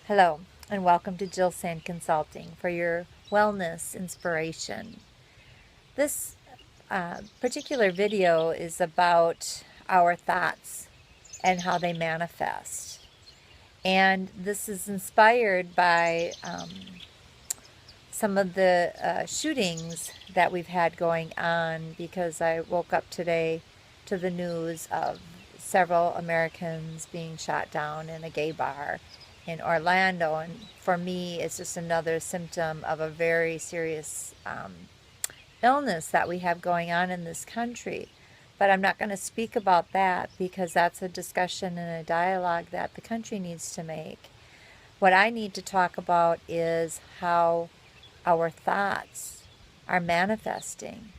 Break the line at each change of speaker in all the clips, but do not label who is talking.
Hello, and welcome to Jill Sand Consulting for your wellness inspiration. This particular video is about our thoughts and how they manifest. And this is inspired by some of the shootings that we've had going on because I woke up today to the news of several Americans being shot down in a gay bar in Orlando. And for me, it's just another symptom of a very serious illness that we have going on in this country. But I'm not going to speak about that because that's a discussion and a dialogue that the country needs to make. What I need to talk about is how our thoughts are manifesting.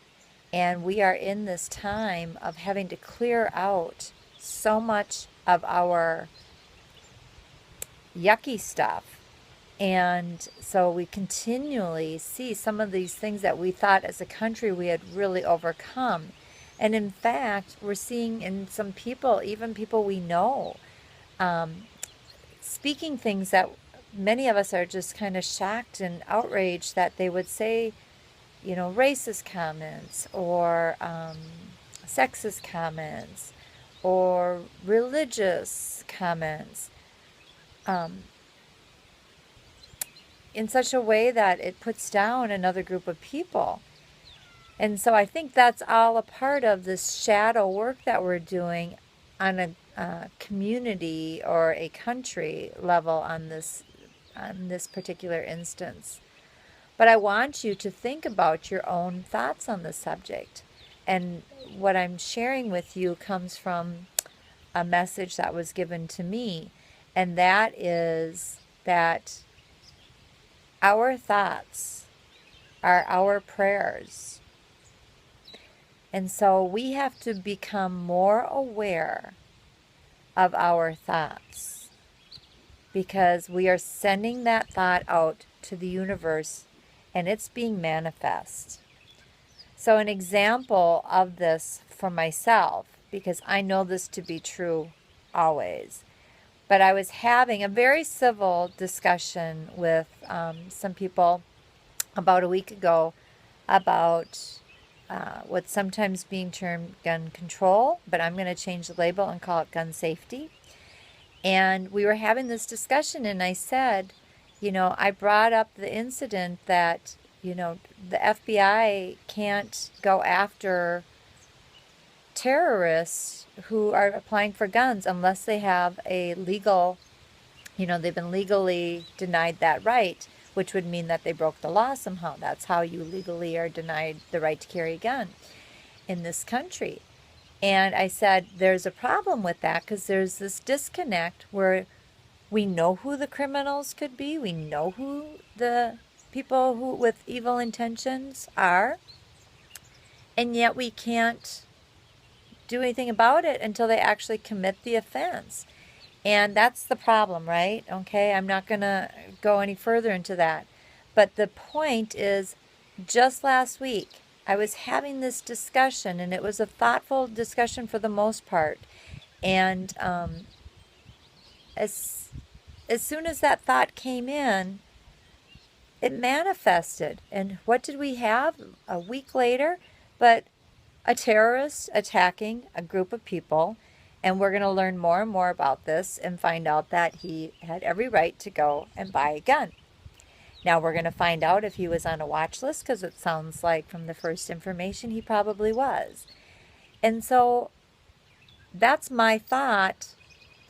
And we are in this time of having to clear out so much of our yucky stuff. And so we continually see some of these things that we thought as a country we had really overcome. And in fact, we're seeing in some people, even people we know, speaking things that many of us are just kind of shocked and outraged that they would say, racist comments or sexist comments or religious comments in such a way that it puts down another group of people. And so I think that's all a part of this shadow work that we're doing on a community or a country level on this particular instance. But I want you to think about your own thoughts on the subject. And what I'm sharing with you comes from a message that was given to me, and that is that our thoughts are our prayers. And so we have to become more aware of our thoughts because we are sending that thought out to the universe and it's being manifest. So an example of this for myself, because I know this to be true always, but I was having a very civil discussion with some people about a week ago about what's sometimes being termed gun control, but I'm going to change the label and call it gun safety. And we were having this discussion and I said, I brought up the incident that, the FBI can't go after terrorists who are applying for guns unless they have a legal, they've been legally denied that right, which would mean that they broke the law somehow. That's how you legally are denied the right to carry a gun in this country. And I said, there's a problem with that because there's this disconnect where we know who the criminals could be. We know who the people who with evil intentions are. And yet we can't do anything about it until they actually commit the offense. And that's the problem, right? Okay, I'm not going to go any further into that. But the point is, just last week, I was having this discussion, and it was a thoughtful discussion for the most part. And as soon as that thought came in, it manifested. And what did we have a week later? But a terrorist attacking a group of people. And we're going to learn more and more about this and find out that he had every right to go and buy a gun. Now we're going to find out if he was on a watch list, because it sounds like from the first information he probably was. And so that's my thought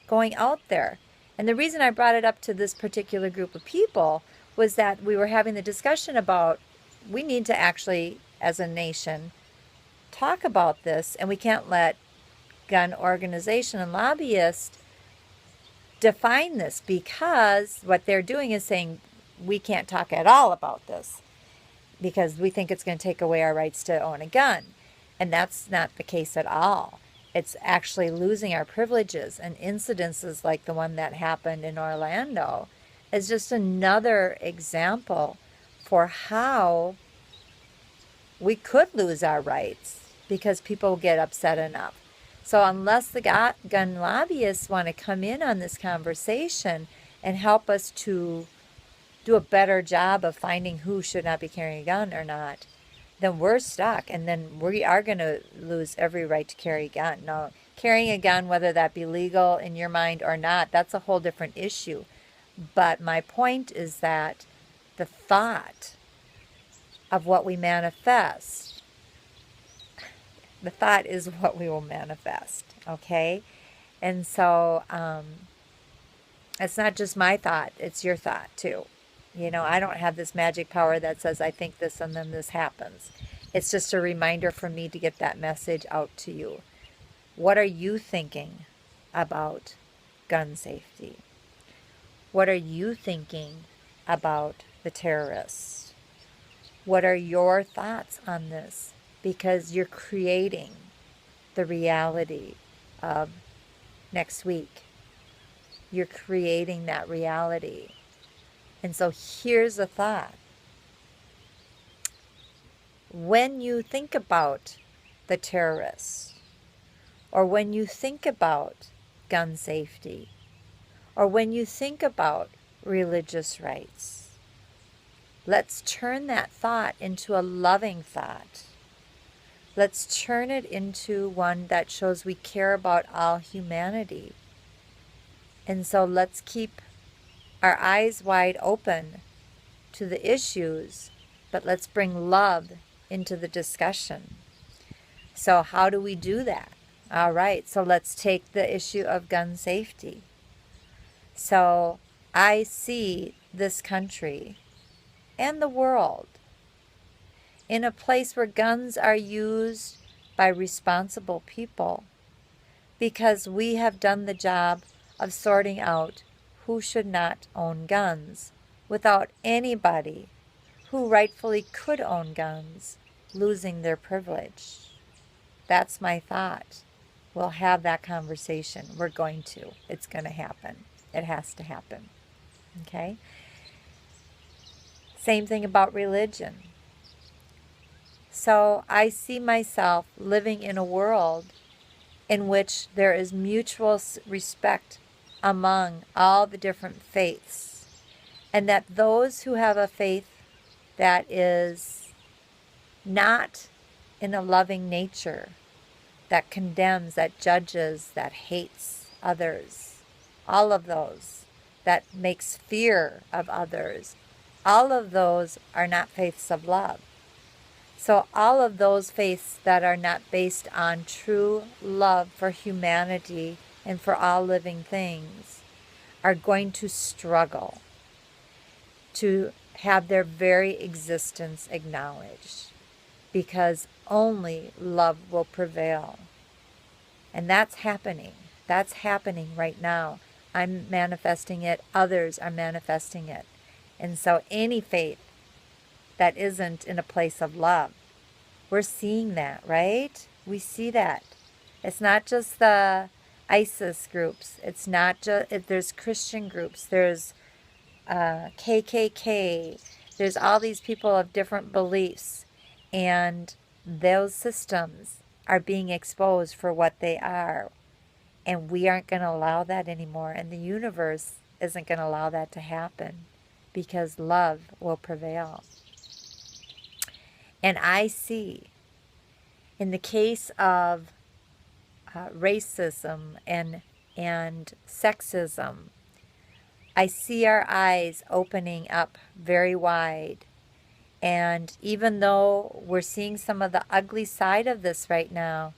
going out there. And the reason I brought it up to this particular group of people was that we were having the discussion about we need to actually, as a nation, talk about this, and we can't let gun organization and lobbyists define this, because what they're doing is saying we can't talk at all about this because we think it's going to take away our rights to own a gun. And that's not the case at all. It's actually losing our privileges, and incidences like the one that happened in Orlando is just another example for how we could lose our rights because people get upset enough. So unless the gun lobbyists want to come in on this conversation and help us to do a better job of finding who should not be carrying a gun or not, then we're stuck, and then we are going to lose every right to carry a gun. Now, carrying a gun, whether that be legal in your mind or not, that's a whole different issue. But my point is that the thought of what we manifest, the thought is what we will manifest, okay? And so it's not just my thought, it's your thought too. You know, I don't have this magic power that says I think this and then this happens. It's just a reminder for me to get that message out to you. What are you thinking about gun safety? What are you thinking about the terrorists? What are your thoughts on this? Because you're creating the reality of next week. You're creating that reality. And so here's a thought. When you think about the terrorists, or when you think about gun safety, or when you think about religious rights, let's turn that thought into a loving thought. Let's turn it into one that shows we care about all humanity. And so let's keep our eyes wide open to the issues, but let's bring love into the discussion. So how do we do that? All right, so let's take the issue of gun safety. So I see this country and the world in a place where guns are used by responsible people, because we have done the job of sorting out who should not own guns without anybody who rightfully could own guns losing their privilege. That's my thought. We'll have that conversation. We're going to. It's going to happen. It has to happen. Okay? Same thing about religion. So I see myself living in a world in which there is mutual respect among all the different faiths, and that those who have a faith that is not in a loving nature, that condemns, that judges, that hates others, all of those, that makes fear of others, all of those are not faiths of love. So all of those faiths that are not based on true love for humanity and for all living things are going to struggle to have their very existence acknowledged, because only love will prevail. And that's happening. That's happening right now. I'm manifesting it. Others are manifesting it. And so any faith that isn't in a place of love, we're seeing that, right? We see that. It's not just the ISIS groups. It's not just, there's Christian groups. There's KKK. There's all these people of different beliefs. And those systems are being exposed for what they are. And we aren't going to allow that anymore. And the universe isn't going to allow that to happen, because love will prevail. And I see, in the case of racism and sexism, I see our eyes opening up very wide. And even though we're seeing some of the ugly side of this right now,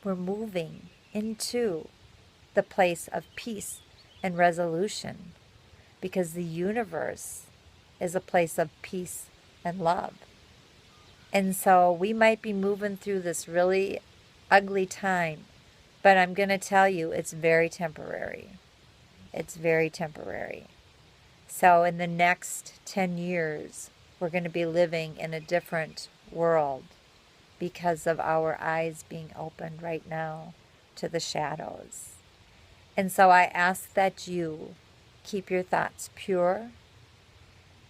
we're moving into the place of peace and resolution, because the universe is a place of peace and love. And so we might be moving through this really ugly time, but I'm going to tell you, it's very temporary. It's very temporary. So in the next 10 years, we're going to be living in a different world because of our eyes being opened right now to the shadows. And so I ask that you keep your thoughts pure,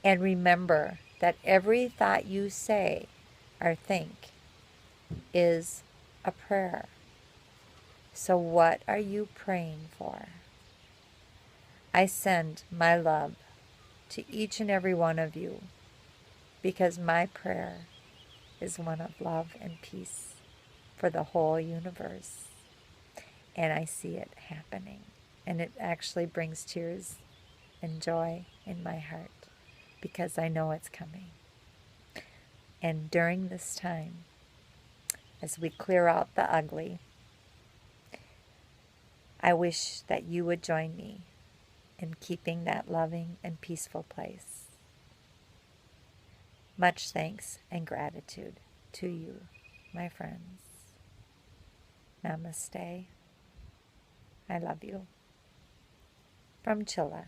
and remember that every thought you say or think is a prayer. So what are you praying for? I send my love to each and every one of you because my prayer is one of love and peace for the whole universe. And I see it happening. And it actually brings tears and joy in my heart because I know it's coming. And during this time, as we clear out the ugly, I wish that you would join me in keeping that loving and peaceful place. Much thanks and gratitude to you, my friends. Namaste. I love you. From Chilla.